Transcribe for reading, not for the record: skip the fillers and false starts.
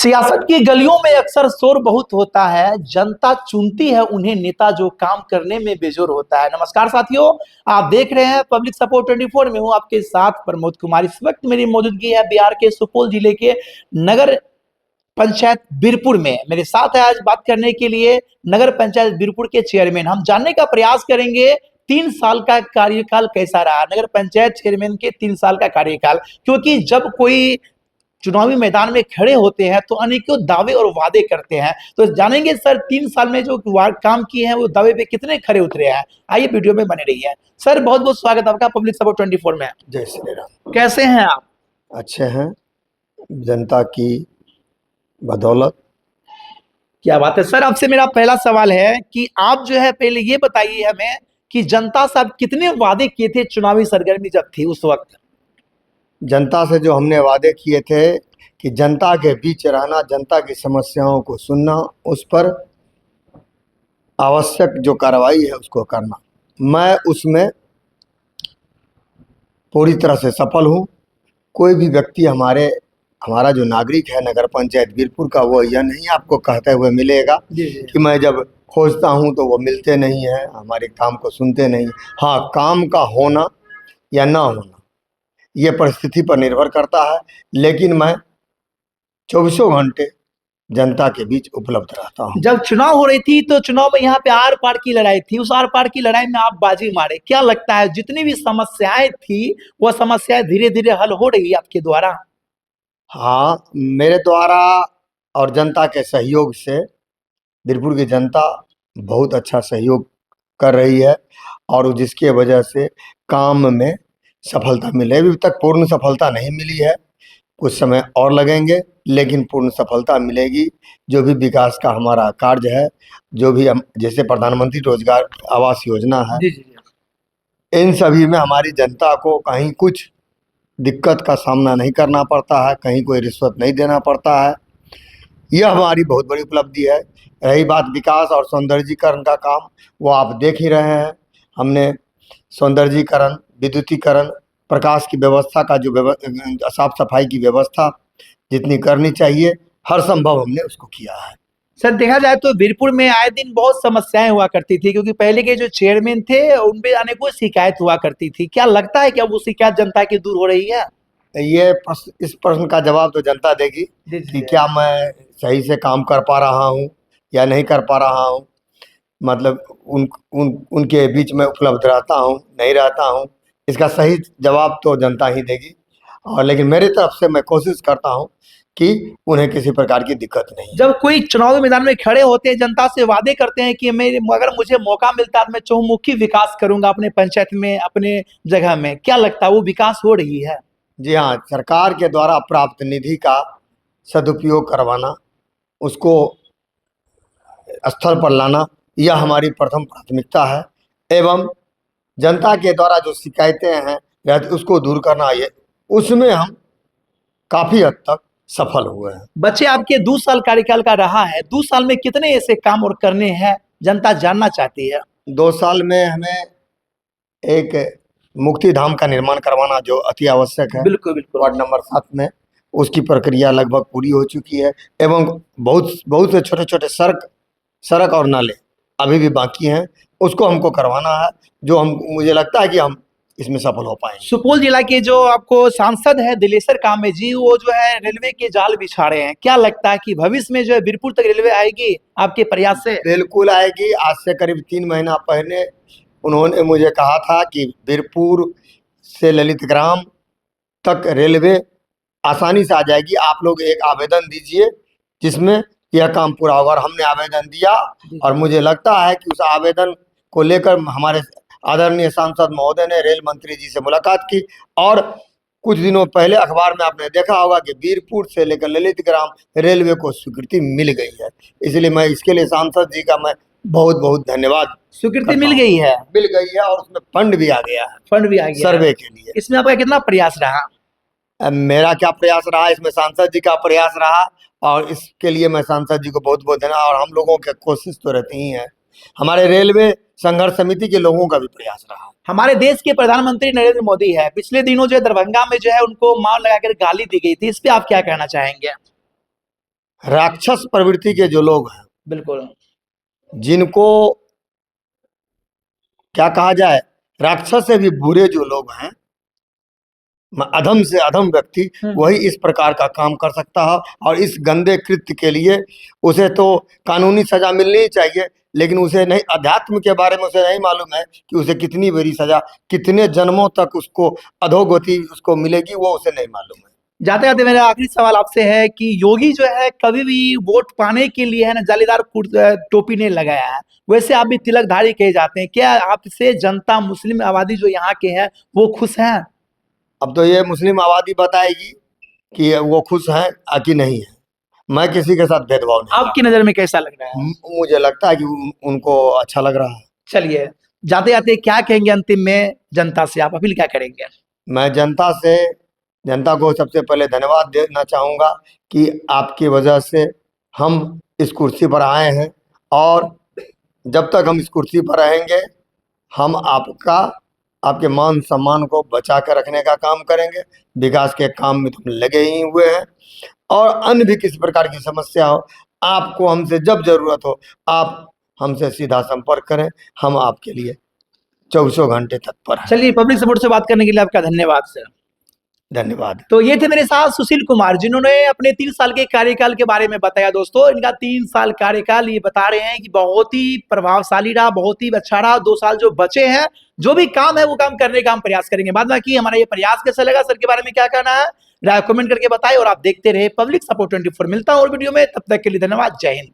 सियासत की गलियों में अक्सर शोर बहुत होता है। जनता चुनती है उन्हें नेता जो काम करने में बेजोर होता है। नमस्कार साथियों, आप देख रहे हैं पब्लिक सपोर्ट 24 में हूं आपके साथ प्रमोद कुमार। इस वक्त मेरी मौजूदगी है बिहार के सुपौल जिले के नगर पंचायत बीरपुर में। मेरे साथ है आज बात करने के लिए नगर पंचायत बीरपुर के चेयरमैन। हम जानने का प्रयास करेंगे 3 साल का कार्यकाल कैसा रहा, नगर पंचायत चेयरमैन के 3 साल का कार्यकाल। क्योंकि जब कोई चुनावी मैदान में खड़े होते हैं तो अनेकों दावे और वादे करते हैं। तो जानेंगे सर 3 साल में जो काम किए हैं वो दावे पे कितने खरे उतरे हैं। आइए वीडियो में बने रहिए। सर बहुत बहुत स्वागत आपका पब्लिक सपोर्ट 24 में। जय श्री राम। कैसे हैं आप? अच्छे हैं, जनता की बदौलत। क्या बात है सर। आपसे मेरा पहला सवाल है कि आप जो है पहले ये बताइए हमें कि जनता से आप कितने वादे किए थे चुनावी सरगर्मी जब थी उस वक्त? जनता से जो हमने वादे किए थे कि जनता के बीच रहना, जनता की समस्याओं को सुनना, उस पर आवश्यक जो कार्रवाई है उसको करना, मैं उसमें पूरी तरह से सफल हूँ। कोई भी व्यक्ति हमारा जो नागरिक है नगर पंचायत बीरपुर का, वो यह नहीं आपको कहते हुए मिलेगा कि मैं जब खोजता हूँ तो वो मिलते नहीं है, हमारे काम को सुनते नहीं। हाँ, काम का होना या ना होना ये परिस्थिति पर निर्भर करता है, लेकिन मैं 24 घंटे जनता के बीच उपलब्ध रहता हूँ। जब चुनाव हो रही थी तो चुनाव में यहाँ पे आर पार की लड़ाई थी, उस आर पार की लड़ाई में आप बाजी मारे। क्या लगता है जितनी भी समस्याएं थी वो समस्याएं धीरे धीरे हल हो रही है आपके द्वारा? हाँ, मेरे द्वारा और जनता के सहयोग से बीरपुर की जनता बहुत अच्छा सहयोग कर रही है और जिसके वजह से काम में सफलता मिले। अभी तक पूर्ण सफलता नहीं मिली है, कुछ समय और लगेंगे, लेकिन पूर्ण सफलता मिलेगी। जो भी विकास का हमारा कार्य है, जो भी हम जैसे प्रधानमंत्री रोजगार आवास योजना है, इन सभी में हमारी जनता को कहीं कुछ दिक्कत का सामना नहीं करना पड़ता है, कहीं कोई रिश्वत नहीं देना पड़ता है। यह हमारी बहुत बड़ी उपलब्धि है। रही बात विकास और सौंदर्यीकरण का काम, वो आप देख ही रहे हैं। हमने सौंदर्यीकरण, विद्युतीकरण, प्रकाश की व्यवस्था का जो साफ सफाई की व्यवस्था जितनी करनी चाहिए, हर संभव हमने उसको किया है। सर देखा जाए तो बीरपुर में आए दिन बहुत समस्याएं हुआ करती थी, क्योंकि पहले के जो चेयरमैन थे उनपे अनेकों शिकायत हुआ करती थी। क्या लगता है कि अब वो शिकायत जनता की दूर हो रही है? इस प्रश्न का जवाब तो जनता देगी कि क्या मैं सही से काम कर पा रहा हूँ या नहीं कर पा रहा हूँ। मतलब उनके बीच में उपलब्ध रहता हूँ, नहीं रहता हूँ, इसका सही जवाब तो जनता ही देगी। और लेकिन मेरी तरफ से मैं कोशिश करता हूँ कि उन्हें किसी प्रकार की दिक्कत नहीं। जब कोई चुनावी मैदान में खड़े होते हैं, जनता से वादे करते हैं कि मैं अगर मुझे मौका मिलता है मैं चहुमुखी विकास करूंगा अपने पंचायत में, अपने जगह में, क्या लगता है वो विकास हो रही है? जी हाँ, सरकार के द्वारा प्राप्त निधि का सदुपयोग करवाना, उसको स्थल पर लाना, यह हमारी प्रथम प्राथमिकता है। एवं जनता के द्वारा जो शिकायतें हैं उसको दूर करना, ये उसमें हम काफी हद तक सफल हुए हैं। बच्चे आपके 2 साल कार्यकाल का रहा है, 2 साल में कितने ऐसे काम और करने हैं जनता जानना चाहती है? 2 साल में हमें एक मुक्ति धाम का निर्माण करवाना जो अति आवश्यक है। बिल्कुल बिल्कुल। वार्ड नंबर 7 में उसकी प्रक्रिया लगभग पूरी हो चुकी है। एवं बहुत से छोटे छोटे सड़क और नाले अभी भी बाकी हैं, उसको हमको करवाना है, जो मुझे लगता है कि हम इसमें सफल हो पाएंगे। सुपौल जिला के जो आपको सांसद है दिलेश्वर कामे जी, वो जो है रेलवे के जाल बिछा रहे हैं। क्या लगता है कि भविष्य में जो है बीरपुर तक रेलवे आएगी आपके प्रयास से? बिल्कुल आएगी। आज से करीब 3 महीना पहले उन्होंने मुझे कहा था कि बीरपुर से ललित ग्राम तक रेलवे आसानी से आ जाएगी, आप लोग एक आवेदन दीजिए जिसमें यह काम पूरा होगा। और हमने आवेदन दिया और मुझे लगता है कि उस आवेदन को लेकर हमारे आदरणीय सांसद महोदय ने रेल मंत्री जी से मुलाकात की और कुछ दिनों पहले अखबार में आपने देखा होगा कि बीरपुर से लेकर ललित ग्राम रेलवे को स्वीकृति मिल गई है। इसलिए मैं इसके लिए सांसद जी का मैं बहुत बहुत धन्यवाद। स्वीकृति मिल गई है? मिल गई है और उसमें फंड भी आ गया है, फंड भी आ गया सर्वे के लिए। इसमें आपका कितना प्रयास रहा? मेरा क्या प्रयास रहा, इसमें सांसद जी का प्रयास रहा और इसके लिए मैं सांसद जी को बहुत बहुत धन्यवाद। और हम लोगों की कोशिश तो रहती ही है, हमारे रेलवे संघर्ष समिति के लोगों का भी प्रयास रहा। हमारे देश के प्रधानमंत्री नरेंद्र मोदी है, पिछले दिनों जो है दरभंगा में जो है उनको मार लगाकर गाली दी गई थी, इस पे आप क्या कहना चाहेंगे? राक्षस प्रवृत्ति के जो लोग हैं, बिल्कुल। जिनको क्या कहा जाए, राक्षस से भी बुरे जो लोग हैं, अधम से अधम व्यक्ति, वही इस प्रकार का काम कर सकता है। और इस गंदे कृत्य के लिए उसे तो कानूनी सजा मिलनी ही चाहिए, लेकिन उसे नहीं, अध्यात्म के बारे में उसे नहीं मालूम है कि उसे कितनी बड़ी सजा, कितने जन्मों तक उसको अधोगति उसको मिलेगी, वो उसे नहीं मालूम है। जाते जाते मेरा आखिरी सवाल आपसे है कि योगी जो है कभी भी वोट पाने के लिए है ना जालीदार टोपी नहीं लगाया है, वैसे आप भी तिलकधारी कहे जाते हैं, क्या आपसे जनता मुस्लिम आबादी जो यहाँ के हैं वो खुश हैं? अब तो ये मुस्लिम आबादी बताएगी कि वो खुश हैं कि नहीं है। मैं किसी के साथ भेदभाव नहीं। आपकी नजर में कैसा लग रहा है? मुझे लगता है कि उनको अच्छा लग रहा है। चलिए, जाते जाते क्या कहेंगे अंतिम में जनता से, आप अपील क्या करेंगे? मैं जनता को सबसे पहले धन्यवाद देना चाहूँगा कि आपकी वजह से हम इस कुर्सी पर आए हैं, और जब तक हम इस कुर्सी पर रहेंगे हम आपके मान सम्मान को बचा कर रखने का काम करेंगे। विकास के काम में तो हम लगे ही हुए हैं, और अन्य भी किसी प्रकार की समस्या हो, आपको हमसे जब जरूरत हो, आप हमसे सीधा संपर्क करें, हम आपके लिए 24 घंटे तत्पर हैं। चलिए, पब्लिक सपोर्ट से बात करने के लिए आपका धन्यवाद सर। धन्यवाद। तो ये थे मेरे साथ सुशील कुमार, जिन्होंने अपने 3 साल के कार्यकाल के बारे में बताया। दोस्तों, इनका 3 साल कार्यकाल ये बता रहे हैं कि बहुत ही प्रभावशाली रहा, बहुत ही अच्छा रहा। 2 साल जो बचे हैं, जो भी काम है वो काम करने का हम प्रयास करेंगे। बाद बाकी हमारा ये प्रयास कैसा लगा, सर के बारे में क्या कहना है, राय कमेंट करके बताएं। और आप देखते रहे पब्लिक सपोर्ट 24। मिलता हूं और वीडियो में, तब तक के लिए धन्यवाद। जय हिंद।